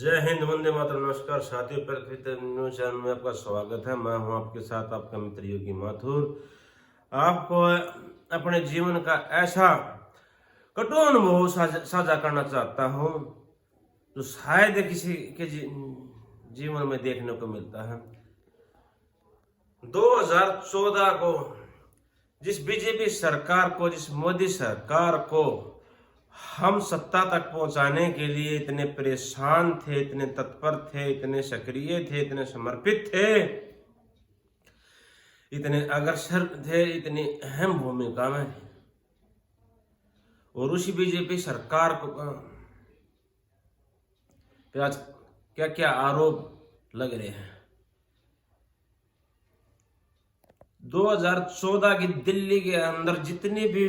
जय हिंद, वंदे मातरम। नमस्कार साथियों, पृथ्वी न्यूज चैनल में आपका स्वागत है। मैं हूं आपके साथ आपका मित्र योगी माथुर। आपको अपने जीवन का ऐसा कटु अनुभव साझा करना चाहता हूं जो शायद किसी के जीवन में देखने को मिलता है। 2014 को जिस बीजेपी सरकार को, जिस मोदी सरकार को हम सत्ता तक पहुंचाने के लिए इतने परेशान थे, इतने तत्पर थे, इतने सक्रिय थे, इतने समर्पित थे, इतने अग्रसर थे, इतनी अहम भूमिका में थे, और उसी बीजेपी सरकार को पे आज क्या क्या आरोप लग रहे हैं। 2014 की दिल्ली के अंदर जितनी भी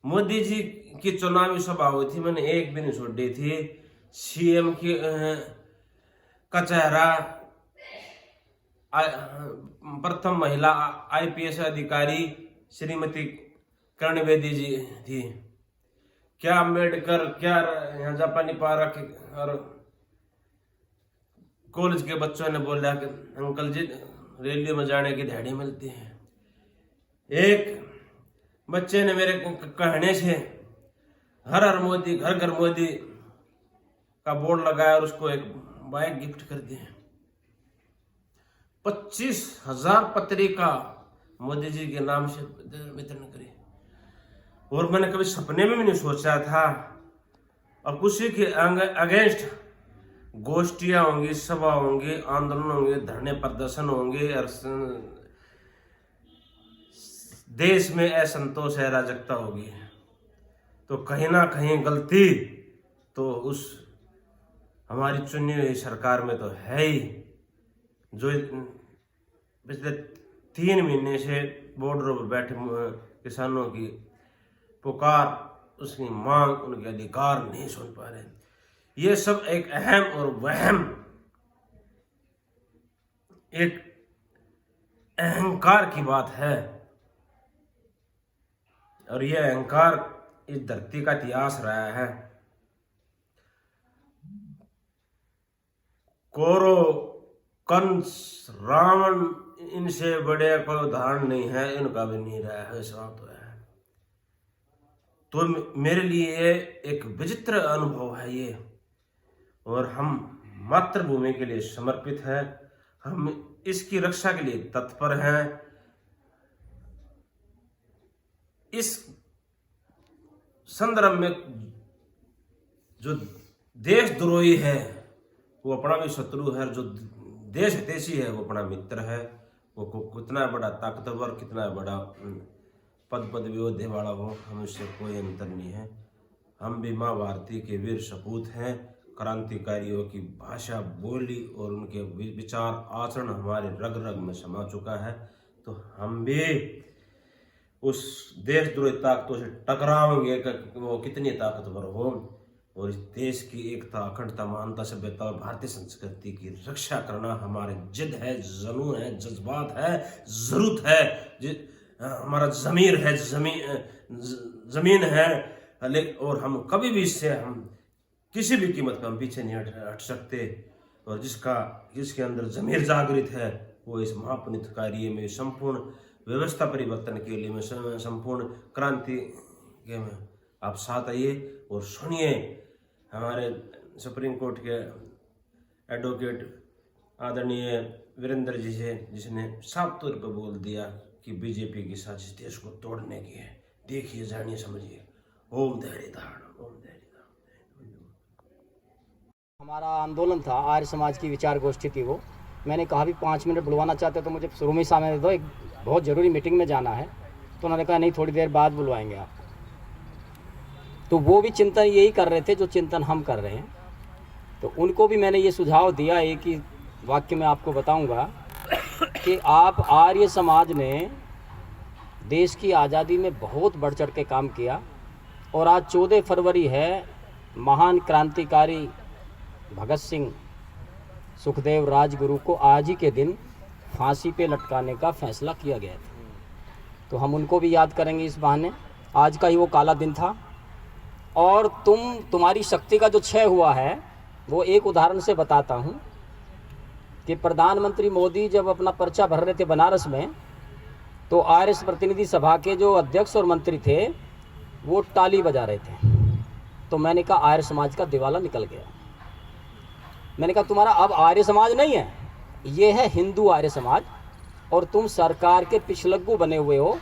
मोदी जी की चुनावी सभा हुई थी, मैंने एक भी नहीं छोड़ी थी। सीएम की का चेहरा, प्रथम महिला आईपीएस अधिकारी श्रीमती किरण बेदी जी थी। क्या अम्बेडकर, क्या यहाँ जापानी पार्क और कॉलेज के बच्चों ने बोला कि अंकल जी रैली में जाने की दिहाड़ी मिलती है। एक बच्चे ने मेरे कहने से हर हर मोदी, घर घर मोदी का बोर्ड लगाया और उसको एक बाइक गिफ्ट कर दिए। 25,000 पत्रिका मोदी जी के नाम से वितरण करी, और मैंने कभी सपने में भी नहीं सोचा था। और उसी के अगेंस्ट गोष्ठियां होंगी, सभा होंगी, आंदोलन होंगे, धरने प्रदर्शन होंगे, और देश में असंतोष है, अराजकता होगी। तो कहीं ना कहीं गलती तो उस हमारी चुनी हुई सरकार में तो है ही, जो पिछले 3 महीने से बॉर्डरों पर बैठे किसानों की पुकार, उसकी मांग, उनके अधिकार नहीं सुन पा रहे। ये सब एक अहम और वहम, एक अहंकार की बात है, और यह अहंकार इस धरती का इतिहास रहा है। कौरव, कंस, रावण, इनसे बड़े कोई उदाहरण नहीं है, इनका भी नहीं रहा है, तो है। तो मेरे लिए एक विचित्र अनुभव है ये, और हम मातृभूमि के लिए समर्पित हैं, हम इसकी रक्षा के लिए तत्पर हैं। इस संदर्भ में जो देशद्रोही है वो अपना भी शत्रु है, जो देश हितैषी है वो अपना मित्र है। वो कितना बड़ा ताकतवर, कितना बड़ा पद वियोधे वाला हो, हमें इससे कोई अंतर नहीं है। हम भी माँ भारती के वीर सपूत हैं। क्रांतिकारियों की भाषा, बोली और उनके विचार, आचरण हमारे रग रग में समा चुका है। तो हम भी उस देशद्रोही ताकतों से टकराओगे, वो कितनी ताकतवर हो, और इस देश की एकता, अखंडता, महानता, सभ्यता और भारतीय संस्कृति की रक्षा करना हमारे जिद है, जुनून है, जज्बात है, जरूरत है, हमारा जमीर है, जमीन है। और हम कभी भी इससे हम किसी भी कीमत पर हम पीछे नहीं हट सकते। और जिसके अंदर जमीर जागृत है वो इस महापुनित कार्य में, संपूर्ण व्यवस्था परिवर्तन के लिए, में संपूर्ण क्रांति के में आप साथ आइए और सुनिए हमारे सुप्रीम कोर्ट के एडवोकेट आदरणीय वीरेंद्र जी से, जिसने साफ तौर पर बोल दिया कि बीजेपी की साजिश देश को तोड़ने की है। देखिए, जानिए, समझिए। ओम धैर्य धारण, ओम धैर्य धारण। हमारा आंदोलन था, आर्य समाज की विचार गोष्ठी थी वो। मैंने कहा भी 5 मिनट बुलवाना चाहते तो मुझे शुरू में ही सामने दे दो, एक बहुत ज़रूरी मीटिंग में जाना है। तो उन्होंने कहा नहीं, थोड़ी देर बाद बुलवाएंगे आप। तो वो भी चिंतन यही कर रहे थे जो चिंतन हम कर रहे हैं। तो उनको भी मैंने ये सुझाव दिया, एक ही वाक्य में आपको बताऊंगा कि आप आर्य समाज ने देश की आज़ादी में बहुत बढ़ चढ़ के काम किया, और आज 14 फरवरी है, महान क्रांतिकारी भगत सिंह, सुखदेव, राजगुरु को आज ही के दिन फांसी पे लटकाने का फैसला किया गया था। तो हम उनको भी याद करेंगे इस बहाने। आज का ही वो काला दिन था, और तुम्हारी शक्ति का जो क्षय हुआ है वो एक उदाहरण से बताता हूँ कि प्रधानमंत्री मोदी जब अपना पर्चा भर रहे थे बनारस में, तो आरएस प्रतिनिधि सभा के जो अध्यक्ष और मंत्री थे वो ताली बजा रहे थे। तो मैंने कहा आर्य समाज का दिवाला निकल गया। मैंने कहा तुम्हारा अब आर्य समाज नहीं है, ये है हिंदू आर्य समाज, और तुम सरकार के पिछलग्गू बने हुए हो,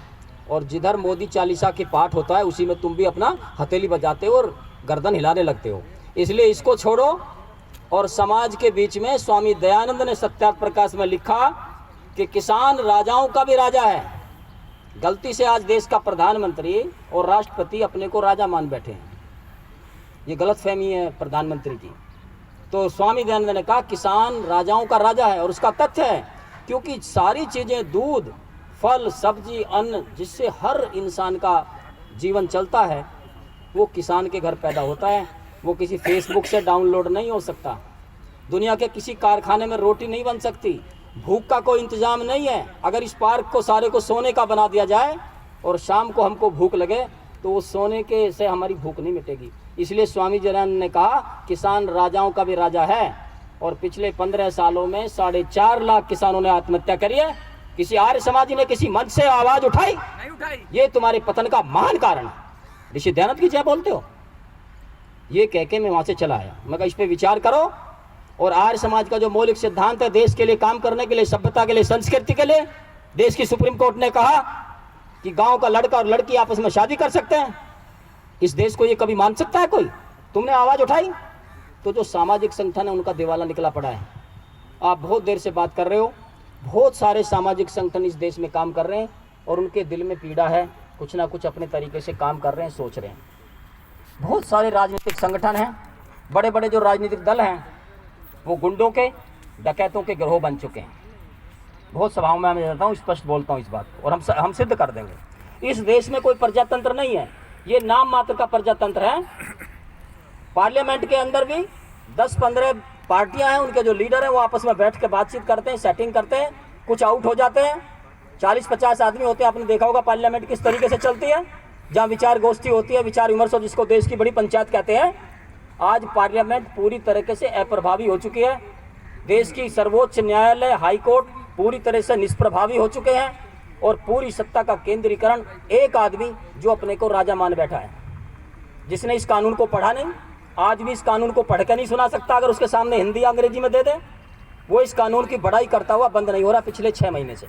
और जिधर मोदी चालीसा की पाठ होता है उसी में तुम भी अपना हथेली बजाते हो और गर्दन हिलाने लगते हो। इसलिए इसको छोड़ो। और समाज के बीच में स्वामी दयानंद ने सत्यार्थ प्रकाश में लिखा कि किसान राजाओं का भी राजा है। गलती से आज देश का प्रधानमंत्री और राष्ट्रपति अपने को राजा मान बैठे हैं, ये गलतफहमी है प्रधानमंत्री की। तो स्वामी दयानंद ने कहा किसान राजाओं का राजा है, और उसका तथ्य है क्योंकि सारी चीज़ें दूध, फल, सब्जी, अन्न जिससे हर इंसान का जीवन चलता है वो किसान के घर पैदा होता है। वो किसी फेसबुक से डाउनलोड नहीं हो सकता, दुनिया के किसी कारखाने में रोटी नहीं बन सकती, भूख का कोई इंतजाम नहीं है। अगर इस पार्क को सारे को सोने का बना दिया जाए और शाम को हमको भूख लगे तो वो सोने के से हमारी भूख नहीं मिटेगी। इसलिए स्वामी दयानंद ने कहा किसान राजाओं का भी राजा है। और पिछले 15 सालों में 4.5 लाख किसानों ने आत्महत्या करी है। किसी आर्य समाजी ने किसी मंच से आवाज उठाई? नहीं उठाई। ये तुम्हारे पतन का महान कारण है। ऋषि दयानंद की जय बोलते हो? ये कह के मैं वहां से चला आया। मैं कहा इस पे विचार करो। और आर्य समाज का जो मौलिक सिद्धांत है, देश के लिए काम करने के लिए, सभ्यता के लिए, संस्कृति के लिए, देश की सुप्रीम कोर्ट ने कहा कि गांव का लड़का और लड़की आपस में शादी कर सकते हैं। इस देश को ये कभी मान सकता है कोई? तुमने आवाज उठाई तो जो सामाजिक संगठन है उनका दिवाला निकला पड़ा है। आप बहुत देर से बात कर रहे हो, बहुत सारे सामाजिक संगठन इस देश में काम कर रहे हैं और उनके दिल में पीड़ा है, कुछ ना कुछ अपने तरीके से काम कर रहे हैं, सोच रहे हैं। बहुत सारे राजनीतिक संगठन हैं, बड़े बड़े जो राजनीतिक दल हैं वो गुंडों के, डकैतों के गिरोह बन चुके हैं। बहुत सभाओं में मैं जाता हूँ, स्पष्ट बोलता हूँ इस बात को, और हम सिद्ध कर देंगे। इस देश में कोई प्रजातंत्र नहीं है, ये नाम मात्र का प्रजातंत्र है। पार्लियामेंट के अंदर भी 10-15 पार्टियां हैं, उनके जो लीडर हैं वो आपस में बैठ के बातचीत करते हैं, सेटिंग करते हैं, कुछ आउट हो जाते हैं। 40-50 आदमी होते हैं। आपने देखा होगा पार्लियामेंट किस तरीके से चलती है, जहाँ विचार गोष्ठी होती है, विचार विमर्श, जिसको देश की बड़ी पंचायत कहते हैं। आज पार्लियामेंट पूरी तरीके से अप्रभावी हो चुकी है। देश की सर्वोच्च न्यायालय, हाई कोर्ट पूरी तरह से निष्प्रभावी हो चुके हैं, और पूरी सत्ता का केंद्रीकरण एक आदमी जो अपने को राजा मान बैठा है, जिसने इस कानून को पढ़ा नहीं, आज भी इस कानून को पढ़ के नहीं सुना सकता। अगर उसके सामने हिंदी अंग्रेजी में दे दे, वो इस कानून की बड़ाई करता हुआ बंद नहीं हो रहा पिछले 6 महीने से।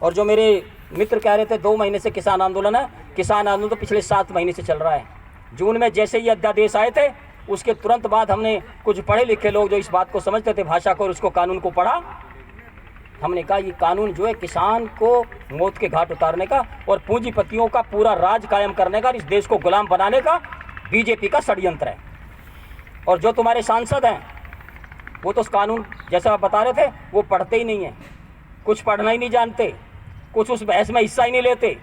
और जो मेरे मित्र कह रहे थे 2 महीने से किसान आंदोलन है, किसान आंदोलन तो पिछले 7 महीने से चल रहा है। जून में जैसे ही अध्यादेश आए थे उसके तुरंत बाद हमने कुछ पढ़े लिखे लोग जो इस बात को समझते थे भाषा को और उसको कानून को पढ़ा। हमने कहा ये कानून जो है किसान को मौत के घाट उतारने का और पूंजीपतियों का पूरा राज कायम करने का, इस देश को गुलाम बनाने का बीजेपी का षड्यंत्र है। और जो तुम्हारे सांसद हैं वो तो उस कानून जैसा आप बता रहे थे वो पढ़ते ही नहीं है, कुछ पढ़ना ही नहीं जानते, कुछ उस बहस में हिस्सा ही नहीं लेते।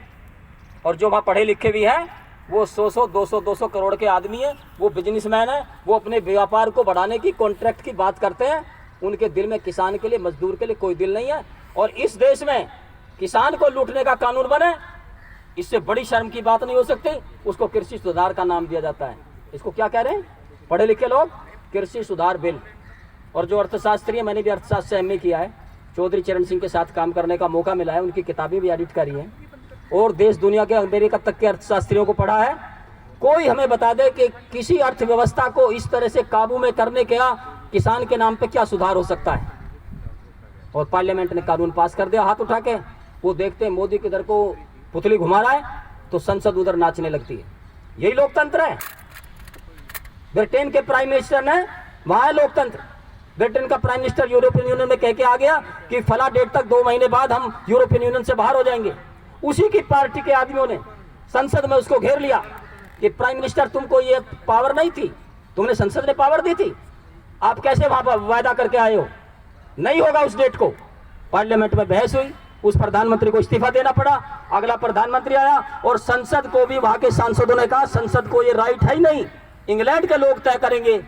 और जो वहाँ पढ़े लिखे भी हैं वो 100 200 करोड़ के आदमी है, वो बिजनेसमैन है, वो अपने व्यापार को बढ़ाने की, कॉन्ट्रैक्ट की बात करते हैं। उनके दिल में किसान के लिए, मजदूर के लिए कोई दिल नहीं है। और इस देश में किसान को लूटने का कानून बने, इससे बड़ी शर्म की बात नहीं हो सकती। उसको कृषि सुधार का नाम दिया जाता है। इसको क्या कह रहे हैं पढ़े लिखे लोग? कृषि सुधार बिल। और जो अर्थशास्त्री है, मैंने भी अर्थशास्त्र से एमए किया है, चौधरी चरण सिंह के साथ काम करने का मौका मिला है, उनकी किताबें भी एडिट करी हैं, और देश दुनिया के, अमेरिका तक के अर्थशास्त्रियों को पढ़ा है। कोई हमें बता दे कि किसी अर्थव्यवस्था को इस तरह से काबू में करने का किसान के नाम पे क्या सुधार हो सकता है। और पार्लियामेंट ने कानून पास कर दिया हाथ उठा के। वो देखते हैं मोदी किधर को पुतली घुमा रहा है तो संसद उधर नाचने लगती है। यही लोकतंत्र है। ब्रिटेन के प्राइम मिनिस्टर ने, वहां है लोकतंत्र। ब्रिटेन का प्राइम मिनिस्टर यूरोपियन यूनियन में कह के आ गया कि फला डेट तक 2 महीने बाद हम यूरोपियन यूनियन से बाहर हो जाएंगे। उसी की पार्टी के आदमियों ने संसद में उसको घेर लिया कि प्राइम मिनिस्टर तुमको ये पावर नहीं थी, तुमने संसद ने पावर दी थी, आप कैसे वहां पर वायदा करके आए हो? नहीं होगा उस डेट को। पार्लियामेंट में बहस हुई, उस प्रधानमंत्री को इस्तीफा देना पड़ा। अगला प्रधानमंत्री आया और संसद को भी वहां के सांसदों ने कहा संसद को ये राइट है ही नहीं, इंग्लैंड के लोग तय करेंगे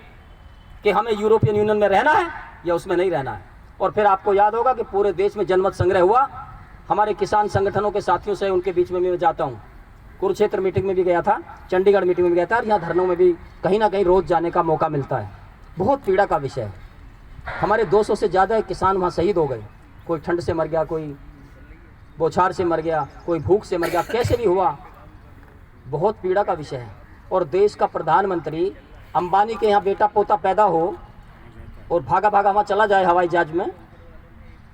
कि हमें यूरोपियन यूनियन में रहना है या उसमें नहीं रहना है। और फिर आपको याद होगा कि पूरे देश में जनमत संग्रह हुआ। हमारे किसान संगठनों के साथियों से, उनके बीच में मैं जाता हूँ, कुरुक्षेत्र मीटिंग में भी गया था, चंडीगढ़ मीटिंग में भी गया था, और यहाँ धरनों में भी कहीं ना कहीं रोज जाने का मौका मिलता है। बहुत पीड़ा का विषय है। हमारे 200 से ज़्यादा किसान वहाँ शहीद हो गए। कोई ठंड से मर गया, कोई बौछार से मर गया, कोई भूख से मर गया, कैसे भी हुआ, बहुत पीड़ा का विषय है। और देश का प्रधानमंत्री अंबानी के यहाँ बेटा पोता पैदा हो और भागा भागा वहाँ चला जाए हवाई जहाज में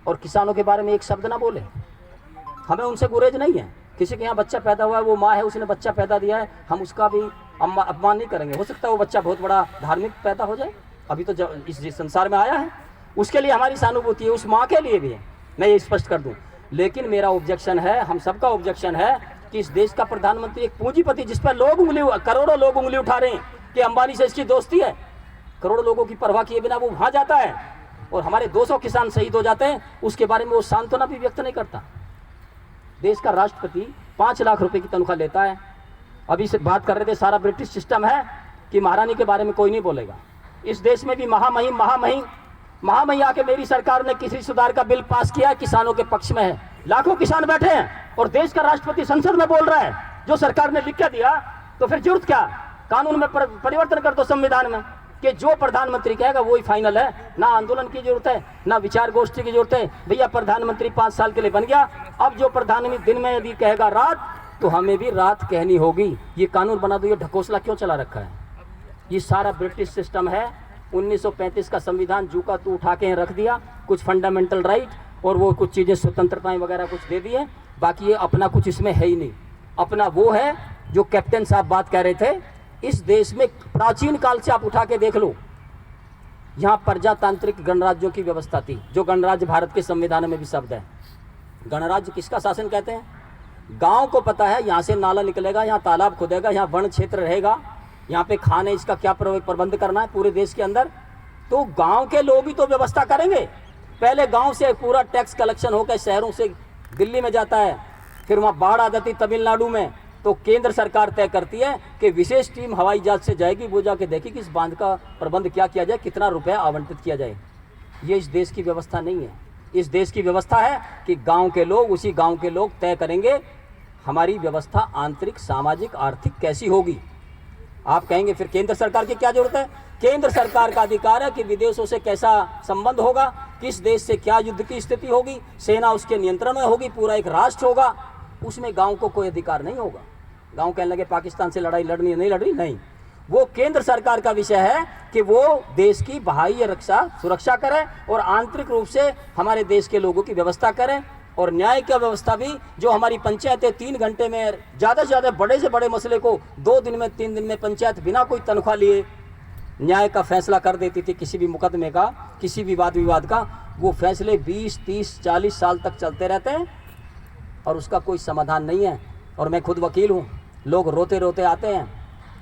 और किसानों के बारे में एक शब्द ना बोले। हमें उनसे गुरेज नहीं है। किसी के यहाँ बच्चा पैदा हुआ है, वो माँ है, उसने बच्चा पैदा दिया है, हम उसका भी अपमान नहीं करेंगे। हो सकता है वो बच्चा बहुत बड़ा धार्मिक पैदा हो जाए, अभी तो इस संसार में आया है, उसके लिए हमारी सहानुभूति है, उस माँ के लिए भी है, मैं ये स्पष्ट कर दूं। लेकिन मेरा ऑब्जेक्शन है, हम सबका ऑब्जेक्शन है कि इस देश का प्रधानमंत्री एक पूंजीपति, जिस पर करोड़ों लोग उंगली उठा रहे हैं कि अंबानी से इसकी दोस्ती है, करोड़ों लोगों की परवाह किए बिना वो वहाँ जाता है और हमारे 200 किसान शहीद हो जाते हैं, उसके बारे में वो सांत्वना भी व्यक्त नहीं करता। देश का राष्ट्रपति 5 लाख रुपए की तनख्वाह लेता है। अभी से बात कर रहे थे, सारा ब्रिटिश सिस्टम है कि महारानी के बारे में कोई नहीं बोलेगा। इस देश में भी महामहिम आके मेरी सरकार ने कृषि सुधार का बिल पास किया है, किसानों के पक्ष में है। लाखों किसान बैठे हैं और देश का राष्ट्रपति संसद में बोल रहा है जो सरकार ने लिख के दिया, तो फिर जरूरत क्या? कानून में परिवर्तन कर दो, संविधान में, कि जो प्रधानमंत्री कहेगा वही फाइनल है। ना आंदोलन की जरूरत है, ना विचार गोष्ठी की जरूरत है। भैया प्रधानमंत्री 5 साल के लिए बन गया, अब जो प्रधानमंत्री दिन में यदि कहेगा रात, तो हमें भी रात कहनी होगी। ये कानून बना दो, ये ढकोसला क्यों चला रखा है? ये सारा ब्रिटिश सिस्टम है। 1935 का संविधान जू का तू उठा के रख दिया, कुछ फंडामेंटल राइट और वो कुछ चीज़ें स्वतंत्रताएं वगैरह कुछ दे दिए, बाकी ये अपना कुछ इसमें है ही नहीं। अपना वो है जो कैप्टन साहब बात कह रहे थे, इस देश में प्राचीन काल से आप उठा के देख लो, यहाँ प्रजातांत्रिक गणराज्यों की व्यवस्था थी, जो गणराज्य भारत के संविधान में भी शब्द है। गणराज्य किसका शासन कहते हैं? गांव को पता है यहाँ से नाला निकलेगा, यहाँ तालाब खुदेगा, यहाँ वन क्षेत्र रहेगा, यहाँ पे खाने इसका क्या प्रबंध करना है पूरे देश के अंदर, तो गांव के लोग ही तो व्यवस्था करेंगे। पहले गांव से पूरा टैक्स कलेक्शन होकर शहरों से दिल्ली में जाता है, फिर वहाँ बाढ़ आ जाती तमिलनाडु में, तो केंद्र सरकार तय करती है कि विशेष टीम हवाई जहाज से जाएगी, वो जाके देखेगी इस बांध का प्रबंध क्या किया जाए, कितना रुपया आवंटित किया जाए। ये इस देश की व्यवस्था नहीं है। इस देश की व्यवस्था है कि गांव के लोग, उसी गांव के लोग तय करेंगे हमारी व्यवस्था आंतरिक सामाजिक आर्थिक कैसी होगी। आप कहेंगे फिर केंद्र सरकार की क्या जरूरत है? केंद्र सरकार का अधिकार है कि विदेशों से कैसा संबंध होगा, किस देश से क्या युद्ध की स्थिति होगी, सेना उसके नियंत्रण में होगी, पूरा एक राष्ट्र होगा, उसमें गांव को कोई अधिकार नहीं होगा। गांव कहने लगे पाकिस्तान से लड़ाई लड़नी है, नहीं लड़ रही, नहीं, वो केंद्र सरकार का विषय है कि वो देश की बाह्य सुरक्षा करे और आंतरिक रूप से हमारे देश के लोगों की व्यवस्था करें। और न्याय की व्यवस्था भी, जो हमारी पंचायतें 3 घंटे में ज़्यादा से ज़्यादा बड़े से बड़े मसले को 2 दिन में 3 दिन में पंचायत बिना कोई तनख्वाह लिए न्याय का फैसला कर देती थी, किसी भी मुकदमे का, किसी भी वाद विवाद का, वो फैसले 20, 30, 40 साल तक चलते रहते हैं और उसका कोई समाधान नहीं है। और मैं खुद वकील हूँ, लोग रोते रोते आते हैं,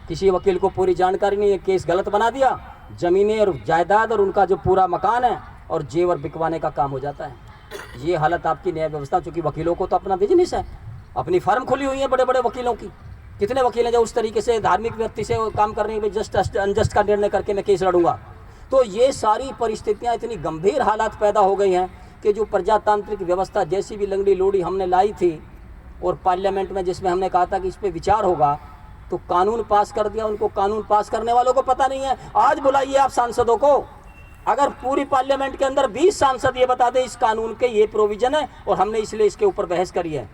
किसी वकील को पूरी जानकारी नहीं है, केस गलत बना दिया, ज़मीनें और जायदाद और उनका जो पूरा मकान है और जेवर बिकवाने का काम हो जाता है। ये हालत आपकी न्याय व्यवस्था, चूँकि वकीलों को तो अपना बिजनेस है, अपनी फर्म खुली हुई है बड़े बड़े वकीलों की। कितने वकील हैं जो उस तरीके से धार्मिक व्यक्ति से काम कर रहे हैं, जस्ट अनजस्ट का निर्णय करके मैं केस लड़ूंगा। तो ये सारी परिस्थितियाँ इतनी गंभीर हालात पैदा हो गई हैं कि जो प्रजातांत्रिक व्यवस्था जैसी भी लंगड़ी लोड़ी हमने लाई थी और पार्लियामेंट में जिसमें हमने कहा था कि इस पर विचार होगा, तो कानून पास कर दिया। उनको कानून पास करने वालों को पता नहीं है। आज बुलाइए आप सांसदों को, अगर पूरी पार्लियामेंट के अंदर 20 सांसद ये बता दें इस कानून के ये प्रोविजन है और हमने इसलिए इसके ऊपर बहस करी है,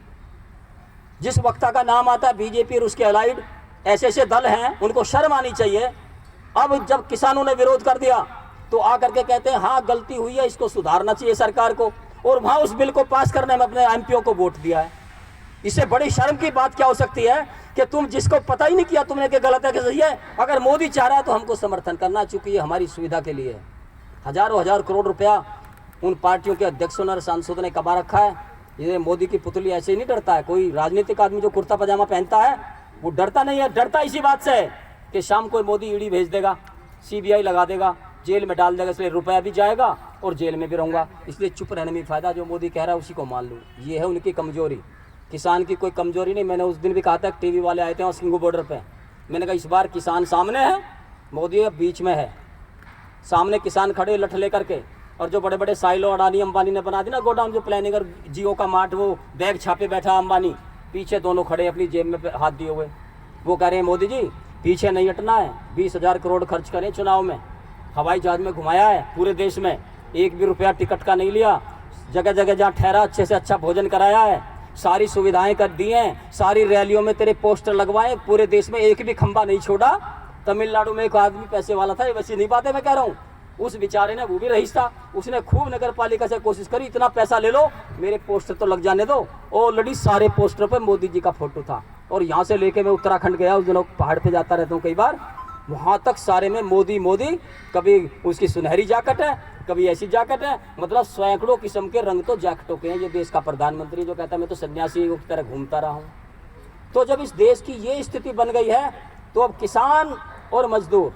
जिस वक्ता का नाम आता है बीजेपी और उसके अलाइड ऐसे दल हैं, उनको शर्म आनी चाहिए। अब जब किसानों ने विरोध कर दिया तो आकर के कहते हैं हाँ गलती हुई है, इसको सुधारना चाहिए सरकार को, और वहाँ उस बिल को पास करने में अपने एमपीओ को वोट दिया है। इससे बड़ी शर्म की बात क्या हो सकती है कि तुम जिसको पता ही नहीं किया तुमने कि गलत है कि सही है, अगर मोदी चाह रहा है तो हमको समर्थन करना, चूंकि ये हमारी सुविधा के लिए है। हजारों हजार करोड़ रुपया उन पार्टियों के अध्यक्षों और सांसदों ने कमा रखा है। ये मोदी की पुतली ऐसे ही नहीं डरता है। कोई राजनीतिक आदमी जो कुर्ता पजामा पहनता है वो डरता नहीं है। डरता इसी बात से है कि शाम को मोदी ईडी भेज देगा, सीबीआई लगा देगा, जेल में डाल देगा, इसलिए रुपया भी जाएगा और जेल में भी रहूँगा, इसलिए चुप रहने में फ़ायदा। जो मोदी कह रहा है उसी को मान लूँ, ये है उनकी कमजोरी। किसान की कोई कमजोरी नहीं। मैंने उस दिन भी कहा था, टीवी वाले आए थे और सिंगू बॉर्डर पे, मैंने कहा इस बार किसान सामने है, मोदी अब बीच में है। सामने किसान खड़े लठ लेकर के, और जो बड़े बड़े साइलो अडानी अंबानी ने बना दी ना गोडाउन, जो प्लानिंग और जियो का मार्ट, वो बैग छापे बैठा अंबानी, पीछे दोनों खड़े अपनी जेब में हाथ दिए हुए। वो कह रहे हैं मोदी जी पीछे नहीं हटना है, 20,000 करोड़ खर्च करें चुनाव में, हवाई जहाज में घुमाया है पूरे देश में, 1 भी रुपया टिकट का नहीं लिया, जगह जगह जहाँ ठहरा अच्छे से अच्छा भोजन कराया है, सारी सुविधाएं कर दी हैं, सारी रैलियों में तेरे पोस्टर लगवाए, पूरे देश में एक भी खंबा नहीं छोड़ा। तमिलनाडु में एक आदमी पैसे वाला था, ये वैसी नहीं बात है मैं कह रहा हूँ, उस बेचारे ने, वो भी रईस था, उसने खूब नगर पालिका से कोशिश करी, इतना पैसा ले लो मेरे पोस्टर तो लग जाने दो। ऑलरेडी सारे पोस्टर पर मोदी जी का फोटो था। और यहाँ से लेके मैं उत्तराखंड गया, उस दिनों पहाड़ पे जाता रहता हूँ कई बार, वहाँ तक सारे में मोदी मोदी, कभी उसकी सुनहरी जैकेट है, कभी ऐसी जैकेट है, मतलब सैकड़ों किस्म के रंग तो जैकेटों के हैं। ये देश का प्रधानमंत्री जो कहता है मैं तो सन्यासी की तरह घूमता रहा हूँ। तो जब इस देश की ये स्थिति बन गई है, तो अब किसान और मजदूर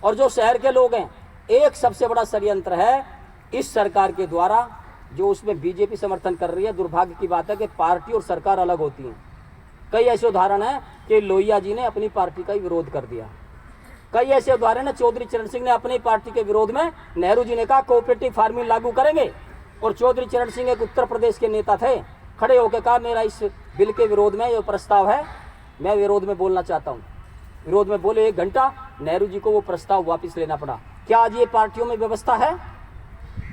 और जो शहर के लोग हैं, एक सबसे बड़ा षड्यंत्र है इस सरकार के द्वारा, जो उसमें बीजेपी समर्थन कर रही है। दुर्भाग्य की बात है कि पार्टी और सरकार अलग होती हैं। कई ऐसे उदाहरण हैं कि लोहिया जी ने अपनी पार्टी का ही विरोध कर दिया, कई ऐसे उदाहरण है, चौधरी चरण सिंह ने अपनी पार्टी के विरोध में, नेहरू जी ने कहा कोऑपरेटिव फार्मिंग लागू करेंगे, और चौधरी चरण सिंह एक उत्तर प्रदेश के नेता थे, खड़े होकर कहा मेरा इस बिल के विरोध में ये प्रस्ताव है, मैं विरोध में बोलना चाहता हूँ। विरोध में बोले 1 घंटा, नेहरू जी को वो प्रस्ताव वापस लेना पड़ा। क्या आज ये पार्टियों में व्यवस्था है?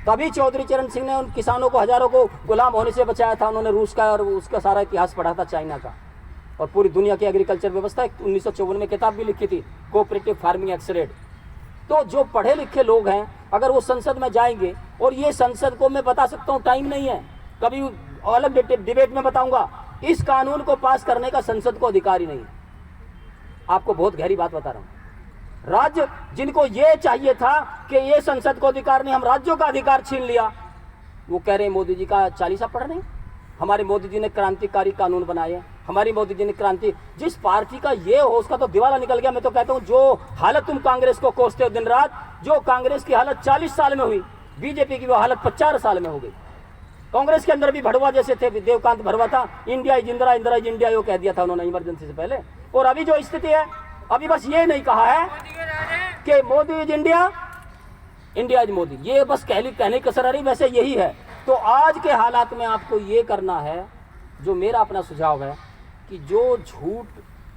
तभी चौधरी चरण सिंह ने उन किसानों को, हजारों को गुलाम होने से बचाया था। उन्होंने रूस का और उसका सारा इतिहास पढ़ा था, चाइना का, और पूरी दुनिया की एग्रीकल्चर व्यवस्था 1954 में किताब भी लिखी थी, कोऑपरेटिव फार्मिंग एक्सरेड। तो जो पढ़े लिखे लोग हैं, अगर वो संसद में जाएंगे, और ये संसद को मैं बता सकता हूँ, टाइम नहीं है, कभी अलग डिबेट में बताऊंगा, इस कानून को पास करने का संसद को अधिकार ही नहीं है। आपको बहुत गहरी बात बता रहा हूँ। राज्य जिनको ये चाहिए था कि ये संसद को अधिकार नहीं, हम राज्यों का अधिकार छीन लिया, वो कह रहे हैं मोदी जी का चालीसा पढ़ रहे हैं। हमारे मोदी जी ने क्रांतिकारी कानून बनाए, हमारी मोदी जी ने क्रांति, जिस पार्टी का ये हो उसका तो दिवाला निकल गया। मैं तो कहता हूँ जो हालत तुम कांग्रेस को कोसते हो दिन रात, जो कांग्रेस की हालत 40 साल में हुई, बीजेपी की वो हालत 50 साल में हो गई। कांग्रेस के अंदर भी भड़वा जैसे थे, देवकांत भड़वा था, India is Indira, Indira is India, यो कह दिया था उन्होंने इमरजेंसी से पहले। और अभी जो स्थिति है, अभी बस ये नहीं कहा है कि Modi is India, India is Modi, ये बस कहने कसर आ रही, वैसे यही है। तो आज के हालात में आपको ये करना है, जो मेरा अपना सुझाव है, कि जो झूठ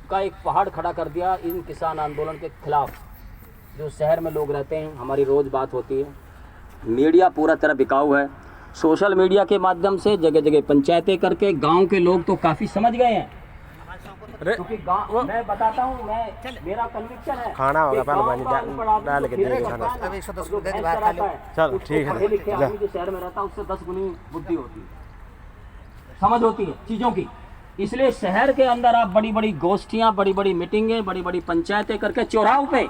का एक पहाड़ खड़ा कर दिया इन किसान आंदोलन के खिलाफ, जो शहर में लोग रहते हैं, हमारी रोज बात होती है, मीडिया पूरा तरह बिकाऊ है, सोशल मीडिया के माध्यम से जगह जगह पंचायतें करके गांव के लोग तो काफ़ी समझ गए हैं, क्योंकि गांव, मैं बताता हूँ, मेरा कन्विक्शन है, खाना होगा डाल के चलो ठीक है, जो शहर में रहता है उससे 10 गुनी बुद्धि होती है, समझ होती है चीज़ों की। इसलिए शहर के अंदर आप बड़ी बड़ी गोष्ठियाँ, बड़ी बड़ी मीटिंगें, बड़ी बड़ी पंचायतें करके चौराहों पे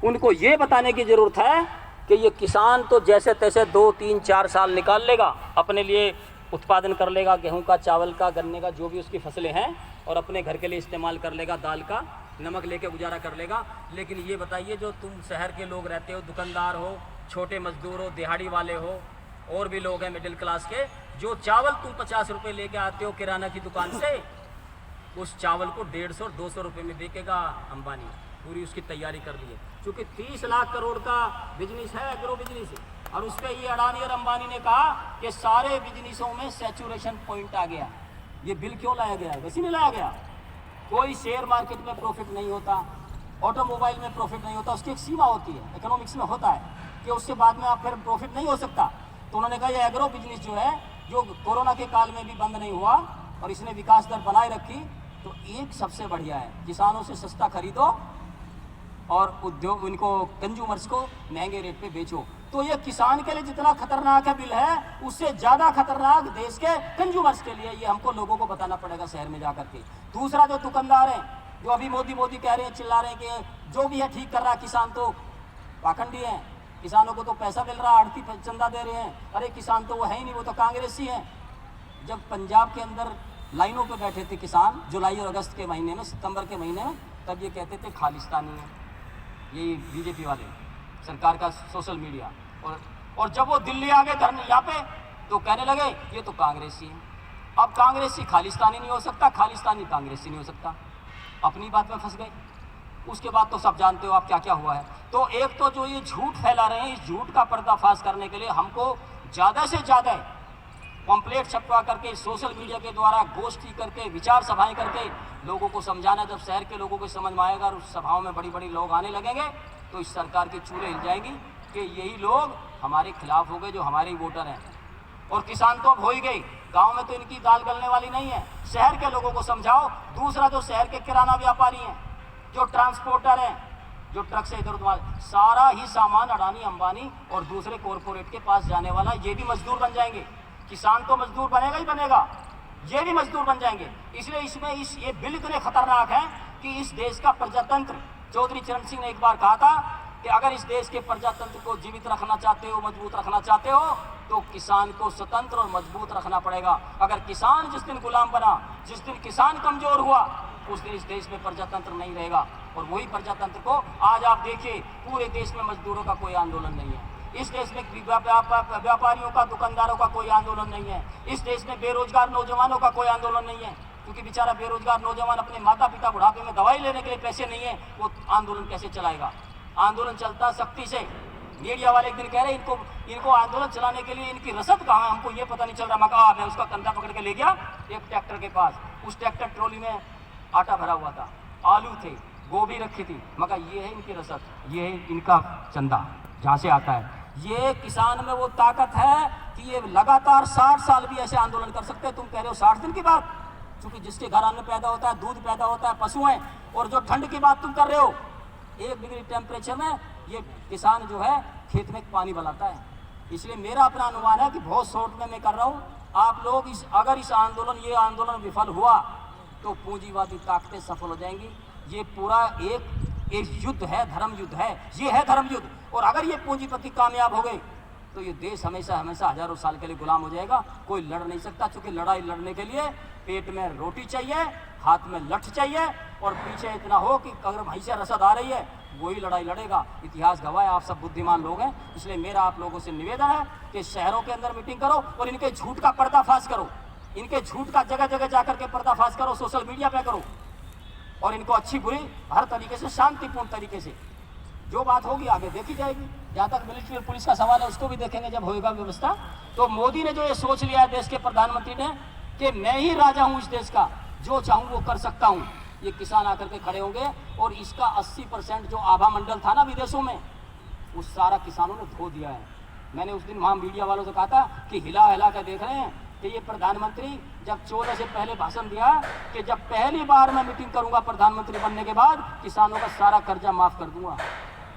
उनको ये बताने की ज़रूरत है कि ये किसान तो जैसे तैसे 2, 3, 4 साल निकाल लेगा, अपने लिए उत्पादन कर लेगा, गेहूं का, चावल का, गन्ने का, जो भी उसकी फसलें हैं, और अपने घर के लिए इस्तेमाल कर लेगा, दाल का, नमक लेके गुजारा कर लेगा। लेकिन ये बताइए, जो तुम शहर के लोग रहते हो, दुकानदार हो, छोटे मजदूर हो, दिहाड़ी वाले हो, और भी लोग हैं मिडिल क्लास के, जो चावल तुम 50 रुपये लेके आते हो किराना की दुकान से, उस चावल को 150 और 200 रुपये में बेचेगा अंबानी। पूरी उसकी तैयारी कर ली है, क्योंकि 30 लाख करोड़ का बिजनेस है, एग्रो बिजनेस, और उस पर ये अडानी और अंबानी ने कहा कि सारे बिजनेसों में सैचुरेशन पॉइंट आ गया। ये बिल क्यों लाया गया है? वैसे नहीं लाया गया। कोई शेयर मार्केट में प्रॉफिट नहीं होता, ऑटोमोबाइल में प्रॉफिट नहीं होता, उसकी एक सीमा होती है, इकोनॉमिक्स में होता है कि उससे बाद में आप फिर प्रॉफिट नहीं हो सकता। तो उन्होंने कहा ये एग्रो बिजनेस जो है, जो कोरोना के काल में भी बंद नहीं हुआ और इसने विकास दर बनाए रखी, तो एक सबसे बढ़िया है, किसानों से सस्ता खरीदो और उद्योग, इनको कंज्यूमर्स को महंगे रेट पे बेचो। तो ये किसान के लिए जितना खतरनाक है बिल है, उससे ज़्यादा खतरनाक देश के कंज्यूमर्स के लिए, ये हमको लोगों को बताना पड़ेगा शहर में जाकर के। दूसरा, जो दुकानदार हैं, जो अभी मोदी मोदी कह रहे हैं, चिल्ला रहे हैं कि जो भी है ठीक कर रहा है, किसान तो पाखंडी हैं, किसानों को तो पैसा मिल रहा है, आड़ती चंदा दे रहे हैं, अरे किसान तो वो है ही नहीं, वो तो कांग्रेसी हैं। जब पंजाब के अंदर लाइनों पे बैठे थे किसान जुलाई और अगस्त के महीने में, सितंबर के महीने में, तब ये कहते थे खालिस्तानी है, ये बीजेपी वाले, सरकार का सोशल मीडिया। और जब वो दिल्ली आ गए धरने यहाँ पे, तो कहने लगे ये तो कांग्रेसी है। अब कांग्रेसी खालिस्तानी नहीं हो सकता, खालिस्तानी कांग्रेसी नहीं हो सकता, अपनी बात में फंस गए। उसके बाद तो सब जानते हो आप क्या क्या हुआ है। तो एक तो जो ये झूठ फैला रहे हैं, इस झूठ का पर्दाफाश करने के लिए हमको ज़्यादा से ज़्यादा पम्पलेट छपवा करके, सोशल मीडिया के द्वारा गोष्ठी करके, विचार सभाएं करके लोगों को समझाना। जब शहर के लोगों को समझ में आएगा और उस सभाओं में बड़ी बड़ी लोग आने लगेंगे, तो इस सरकार की चूल्हे हिल जाएंगी कि यही लोग हमारे खिलाफ हो गए जो हमारे ही वोटर हैं। और किसान तो अब हो ही गए, गांव में तो इनकी दाल गलने वाली नहीं है। शहर के लोगों को समझाओ। दूसरा, जो शहर के किराना व्यापारी हैं, जो ट्रांसपोर्टर हैं, जो ट्रक से इधर उधर सारा ही सामान अडानी अंबानी और दूसरे कॉरपोरेट के पास जाने वाला, ये भी मजदूर बन जाएंगे। किसान तो मजदूर बनेगा ही बनेगा, ये भी मजदूर बन जाएंगे। इसलिए इसमें ये बिल इतने खतरनाक है कि इस देश का प्रजातंत्र, चौधरी चरण सिंह ने एक बार कहा था कि अगर इस देश के प्रजातंत्र को जीवित रखना चाहते हो, मजबूत रखना चाहते हो, तो किसान को स्वतंत्र और मजबूत रखना पड़ेगा। अगर किसान जिस दिन गुलाम बना, जिस दिन किसान कमजोर हुआ, उस दिन इस देश में प्रजातंत्र नहीं रहेगा। और वही प्रजातंत्र को आज आप देखिए, पूरे देश में मजदूरों का कोई आंदोलन नहीं है। इस देश में व्यापारियों का, दुकानदारों का कोई आंदोलन नहीं है। इस देश में बेरोजगार नौजवानों का कोई आंदोलन नहीं है, क्योंकि बेचारा बेरोजगार नौजवान अपने माता पिता बुढ़ापे में दवाई लेने के लिए पैसे नहीं है, वो आंदोलन कैसे चलाएगा? आंदोलन चलता सख्ती से। मीडिया वाले एक दिन कह रहे इनको आंदोलन चलाने के लिए इनकी रसद कहाँ है, हमको ये पता नहीं चल रहा। मैं उसका कंधा पकड़ के ले गया एक ट्रैक्टर के पास। उस ट्रैक्टर ट्रॉली में आटा भरा हुआ था, आलू थे, गोभी रखी थी। मगर ये है इनकी रसद, ये है इनका चंदा जहाँ से आता है। ये किसान में वो ताकत है कि ये लगातार 60 साल भी ऐसे आंदोलन कर सकते हैं। तुम कह रहे हो 60 दिन की बात, क्योंकि जिसके घर अन्न पैदा होता है, दूध पैदा होता है, पशु हैं। और जो ठंड की बात तुम कर रहे हो, 1 डिग्री टेम्परेचर में ये किसान जो है खेत में पानी बनाता है। इसलिए मेरा अपना अनुमान है कि बहुत शॉर्ट में मैं कर रहा हूँ। आप लोग अगर ये आंदोलन विफल हुआ तो पूंजीवादी ताकतें सफल हो जाएंगी। ये पूरा एक युद्ध है, धर्म युद्ध है, ये है धर्म युद्ध। और अगर ये पूंजीपति कामयाब हो गए तो ये देश हमेशा हमेशा हजारों साल के लिए गुलाम हो जाएगा। कोई लड़ नहीं सकता, क्योंकि लड़ाई लड़ने के लिए पेट में रोटी चाहिए, हाथ में लठ चाहिए, और पीछे इतना हो कि अगर वहीं से रसद आ रही है, वही लड़ाई लड़ेगा। इतिहास गवाह है, आप सब बुद्धिमान लोग हैं। इसलिए मेरा आप लोगों से निवेदन है कि शहरों के अंदर मीटिंग करो और इनके झूठ का पर्दाफाश करो। इनके झूठ का जगह जगह जाकर के पर्दाफाश करो, सोशल मीडिया पे करो, और इनको अच्छी बुरी हर तरीके से, शांतिपूर्ण तरीके से जो बात होगी आगे देखी जाएगी। जहाँ तक मिलिट्री और पुलिस का सवाल है, उसको भी देखेंगे जब होएगा व्यवस्था। तो मोदी ने जो ये सोच लिया है, देश के प्रधानमंत्री ने, कि मैं ही राजा हूँ इस देश का, जो चाहूँ वो कर सकता हूँ। ये किसान आकर के खड़े होंगे और इसका 80% जो आभा मंडल था ना विदेशों में, वो सारा किसानों ने धो दिया है। मैंने उस दिन वहाँ मीडिया वालों से कहा था कि हिला हिला कर देख रहे हैं कि ये प्रधानमंत्री जब 14 से पहले भाषण दिया कि जब पहली बार मैं मीटिंग करूंगा प्रधानमंत्री बनने के बाद, किसानों का सारा कर्जा माफ कर दूंगा।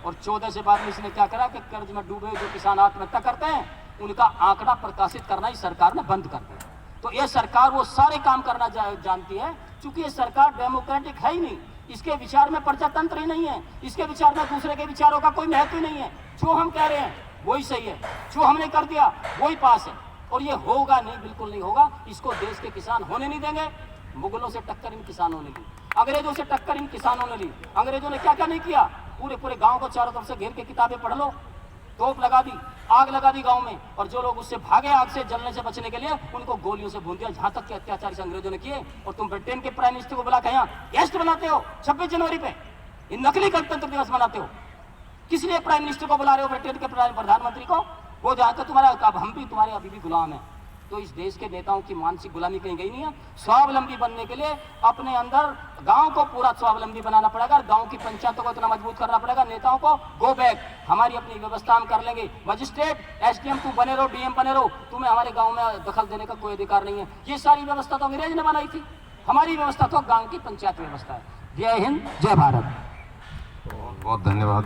और 14 से बाद में इसने क्या करा कि कर्ज में डूबे जो किसान आत्महत्या करते हैं, उनका आंकड़ा प्रकाशित करना ही सरकार ने बंद कर दिया। तो ये सरकार वो सारे काम करना जानती है, क्योंकि ये सरकार डेमोक्रेटिक है ही नहीं। इसके विचार में प्रजातंत्र ही नहीं है, इसके विचार में दूसरे के विचारों का कोई महत्व ही नहीं है। जो हम कह रहे हैं वही सही है, जो हमने कर दिया वही पास है। और ये होगा नहीं, बिल्कुल नहीं होगा। इसको देश के किसान होने नहीं देंगे। मुगलों से टक्कर इन किसानों ने ली, अंग्रेजों से टक्कर इन किसानों ने ली। अंग्रेजों ने क्या क्या नहीं किया, पूरे गांव को चारों तरफ से घेर के किताबें पढ़ लो, तोप लगा दी, आग लगा दी गांव में, और जो लोग उससे भागे आग से जलने से बचने के लिए, उनको गोलियों से भून दिया। जहां तक के अत्याचार से अंग्रेजों ने किए। और तुम ब्रिटेन के प्राइम मिनिस्टर को बुला के यहाँ गेस्ट बनाते हो 26 जनवरी पे, ये नकली गणतंत्र दिवस मनाते हो। किस लिए प्राइम मिनिस्टर को बुला रहे हो, ब्रिटेन के प्रधानमंत्री को? वो जहाँ तक तुम्हारा, अब हम भी तुम्हारे अभी भी गुलाम है। तो इस देश के नेताओं की मानसिक गुलामी कहीं गई नहीं है। स्वावलंबी बनने के लिए अपने अंदर गांव को पूरा स्वावलंबी बनाना पड़ेगा, गांव की पंचायतों को इतना मजबूत करना पड़ेगा, नेताओं को गो बैक, हमारी अपनी व्यवस्था हम कर लेंगे। मजिस्ट्रेट, एसडीएम तू बने रहो, डीएम बने रहो, तुम्हें हमारे गांव में दखल देने का कोई अधिकार नहीं है। ये सारी व्यवस्था तो अंग्रेज ने बनाई थी, हमारी व्यवस्था तो गाँव की पंचायत व्यवस्था है। जय हिंद, जय भारत। बहुत धन्यवाद।